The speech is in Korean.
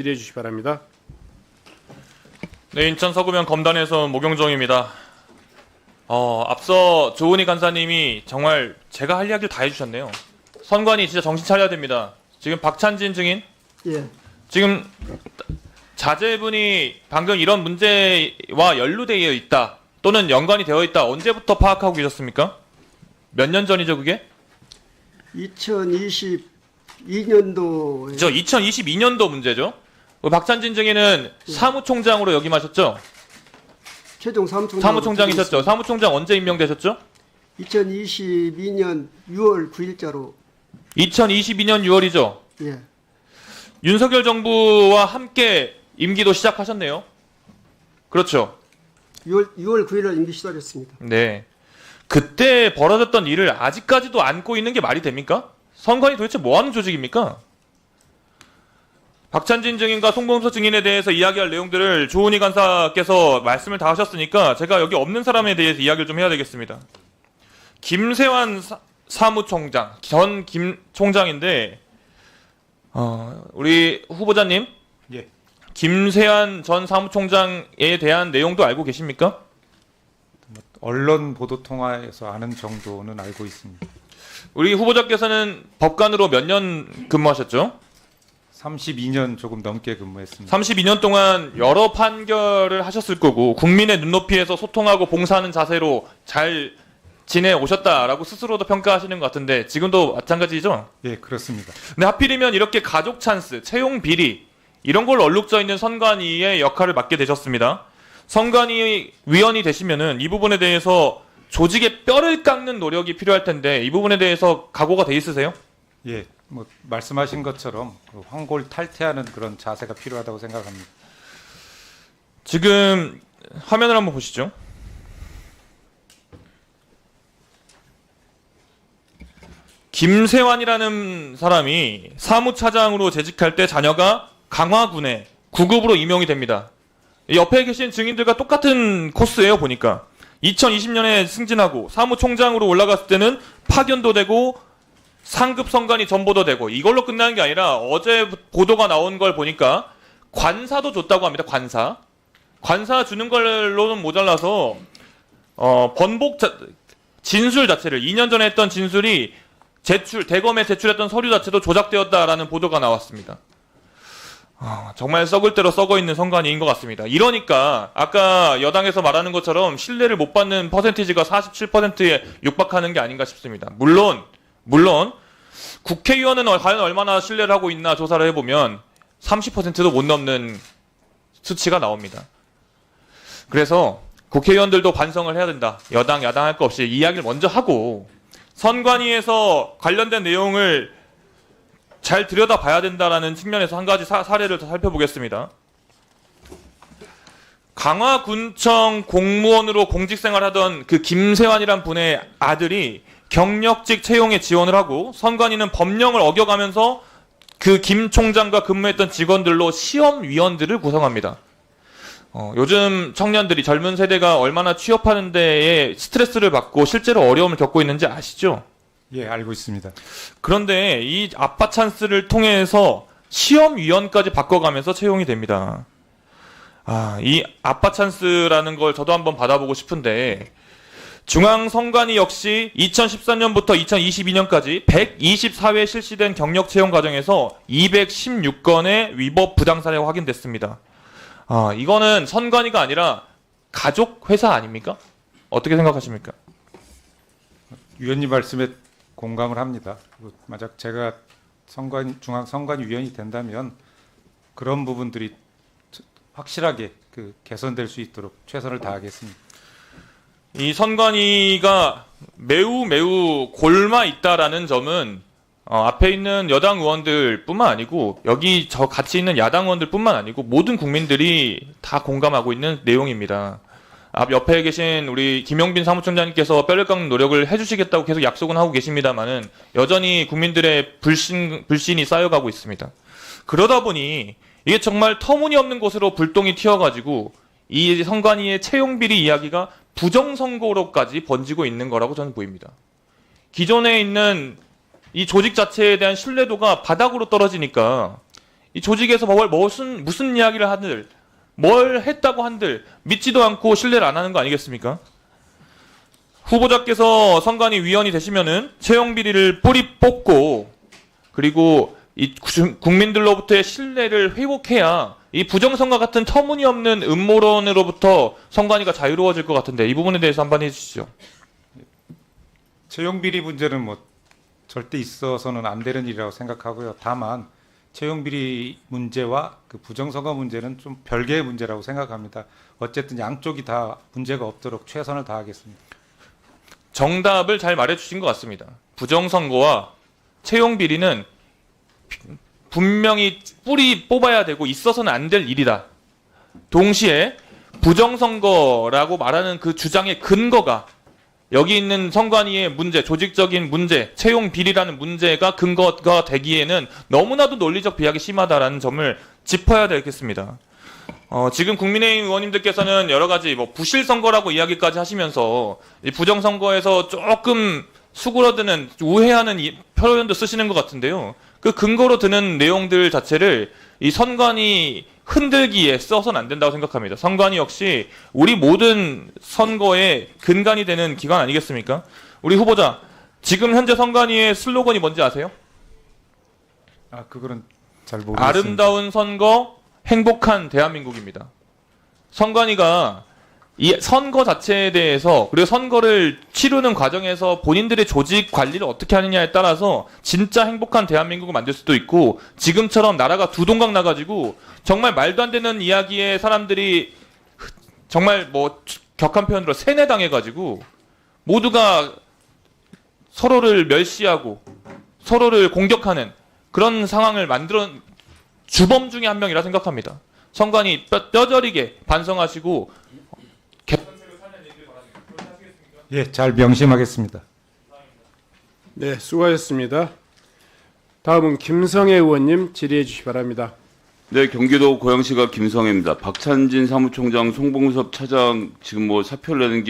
질의해 주시기 바랍니다. 네, 인천 서구면 검단에서 모경정입니다. 앞서 조은희 간사님이 정말 제가 할 이야기를 다 해주셨네요. 선관위 진짜 정신 차려야 됩니다. 지금 박찬진 증인, 예, 지금 자제분이 방금 이런 문제와 연루되어 있다 또는 연관이 되어 있다 언제부터 파악하고 계셨습니까? 몇 년 전이죠 그게? 2022년도에 저 2022년도 문제죠. 박찬진 증인은 사무총장으로 역임하셨죠? 최종 사무총장 사무총장이셨죠? 사무총장 언제 임명되셨죠? 2022년 6월 9일자로 2022년 6월이죠. 예, 윤석열 정부와 함께 임기도 시작하셨네요. 그렇죠. 6월 9일날 임기 시작했습니다. 네. 그때 벌어졌던 일을 아직까지도 안고 있는 게 말이 됩니까? 선관위 도대체 뭐 하는 조직입니까? 박찬진 증인과 송범서 증인에 대해서 이야기할 내용들을 조은희 간사께서 말씀을 다 하셨으니까 제가 여기 없는 사람에 대해서 이야기를 좀 해야 되겠습니다. 김세환 사무총장, 전 김 총장인데 우리 후보자님, 예. 김세환 전 사무총장에 대한 내용도 알고 계십니까? 언론 보도 통화에서 아는 정도는 알고 있습니다. 우리 후보자께서는 법관으로 몇 년 근무하셨죠? 32년 조금 넘게 근무했습니다. 32년 동안 여러 판결을 하셨을 거고 국민의 눈높이에서 소통하고 봉사하는 자세로 잘 지내오셨다라고 스스로도 평가하시는 것 같은데 지금도 마찬가지죠? 예, 그렇습니다. 근데 하필이면 이렇게 가족 찬스, 채용 비리 이런 걸 얼룩져 있는 선관위의 역할을 맡게 되셨습니다. 선관위 위원이 되시면은 이 부분에 대해서 조직의 뼈를 깎는 노력이 필요할 텐데 이 부분에 대해서 각오가 돼 있으세요? 예, 뭐 말씀하신 것처럼 그 황골 탈퇴하는 그런 자세가 필요하다고 생각합니다. 지금 화면을 한번 보시죠. 김세환이라는 사람이 사무차장으로 재직할 때 자녀가 강화군에 9급으로 임용이 됩니다. 옆에 계신 증인들과 똑같은 코스예요 보니까. 2020년에 승진하고 사무총장으로 올라갔을 때는 파견도 되고 상급 선관위 전보도 되고 이걸로 끝나는 게 아니라 어제 보도가 나온 걸 보니까 관사도 줬다고 합니다. 관사 주는 걸로는 모자라서 진술 자체를 2년 전에 했던 진술이 대검에 제출했던 서류 자체도 조작되었다라는 보도가 나왔습니다. 정말 썩을 대로 썩어 있는 선관위인 것 같습니다. 이러니까 아까 여당에서 말하는 것처럼 신뢰를 못 받는 퍼센티지가 47%에 육박하는 게 아닌가 싶습니다. 물론 국회의원은 과연 얼마나 신뢰를 하고 있나 조사를 해보면 30%도 못 넘는 수치가 나옵니다. 그래서 국회의원들도 반성을 해야 된다. 여당, 야당 할 거 없이 이야기를 먼저 하고 선관위에서 관련된 내용을 잘 들여다봐야 된다라는 측면에서 한 가지 사례를 더 살펴보겠습니다. 강화군청 공무원으로 공직생활하던 그 김세환이란 분의 아들이 경력직 채용에 지원을 하고 선관위는 법령을 어겨가면서 그 김 총장과 근무했던 직원들로 시험위원들을 구성합니다. 요즘 청년들이 젊은 세대가 얼마나 취업하는 데에 스트레스를 받고 실제로 어려움을 겪고 있는지 아시죠? 예, 알고 있습니다. 그런데 이 아빠 찬스를 통해서 시험위원까지 바꿔가면서 채용이 됩니다. 이 아빠 찬스라는 걸 저도 한번 받아보고 싶은데 중앙선관위 역시 2014년부터 2022년까지 124회 실시된 경력 채용 과정에서 216건의 위법 부당 사례가 확인됐습니다. 이거는 선관위가 아니라 가족 회사 아닙니까? 어떻게 생각하십니까? 위원님 말씀에 공감을 합니다. 만약 제가 중앙선관위 위원이 된다면 그런 부분들이 확실하게 개선될 수 있도록 최선을 다하겠습니다. 이 선관위가 매우 골마 있다라는 점은 앞에 있는 여당 의원들뿐만 아니고 여기 같이 있는 야당 의원들뿐만 아니고 모든 국민들이 다 공감하고 있는 내용입니다. 옆에 계신 우리 김용빈 사무총장님께서 뼈를 깎는 노력을 해주시겠다고 계속 약속은 하고 계십니다만은 여전히 국민들의 불신이 쌓여가고 있습니다. 그러다 보니 이게 정말 터무니없는 곳으로 불똥이 튀어가지고 이 선관위의 채용비리 이야기가 부정선거로까지 번지고 있는 거라고 저는 보입니다. 기존에 있는 이 조직 자체에 대한 신뢰도가 바닥으로 떨어지니까 이 조직에서 무슨 이야기를 하들 뭘 했다고 한들 믿지도 않고 신뢰를 안 하는 거 아니겠습니까? 후보자께서 선관위 위원이 되시면은 채용 비리를 뿌리 뽑고 그리고 이 국민들로부터의 신뢰를 회복해야 이 부정선거 같은 터무니없는 음모론으로부터 선관위가 자유로워질 것 같은데 이 부분에 대해서 한번 해주시죠. 채용 비리 문제는 뭐 절대 있어서는 안 되는 일이라고 생각하고요. 다만 채용 비리 문제와 그 부정선거 문제는 좀 별개의 문제라고 생각합니다. 어쨌든 양쪽이 다 문제가 없도록 최선을 다하겠습니다. 정답을 잘 말해주신 것 같습니다. 부정선거와 채용 비리는 분명히 뿌리 뽑아야 되고 있어서는 안 될 일이다. 동시에 부정선거라고 말하는 그 주장의 근거가 여기 있는 선관위의 문제, 조직적인 문제, 채용 비리라는 문제가 근거가 되기에는 너무나도 논리적 비약이 심하다라는 점을 짚어야 되겠습니다. 지금 국민의힘 의원님들께서는 여러 가지 부실 선거라고 이야기까지 하시면서 이 부정선거에서 조금 수그러드는 우회하는 표현도 쓰시는 것 같은데요. 그 근거로 드는 내용들 자체를 이 선관위 흔들기에 써서는 안 된다고 생각합니다. 선관위 역시 우리 모든 선거의 근간이 되는 기관 아니겠습니까? 우리 후보자, 지금 현재 선관위의 슬로건이 뭔지 아세요? 그거는 잘 모르겠습니다. 아름다운 선거, 행복한 대한민국입니다. 선관위가 이 선거 자체에 대해서 그리고 선거를 치르는 과정에서 본인들의 조직 관리를 어떻게 하느냐에 따라서 진짜 행복한 대한민국을 만들 수도 있고 지금처럼 나라가 두 동강 나가지고 정말 말도 안 되는 이야기에 사람들이 정말 격한 표현으로 세뇌당해가지고 모두가 서로를 멸시하고 서로를 공격하는 그런 상황을 만들어 주범 중에 한 명이라 생각합니다. 선관위 뼈저리게 반성하시고 예, 잘 명심하겠습니다. 네, 수고하셨습니다. 다음은 김성애 의원님 질의해 주시기 바랍니다. 네, 경기도 고양시가 김성애입니다. 박찬진 사무총장, 송봉섭 차장 지금 사표를 내는 게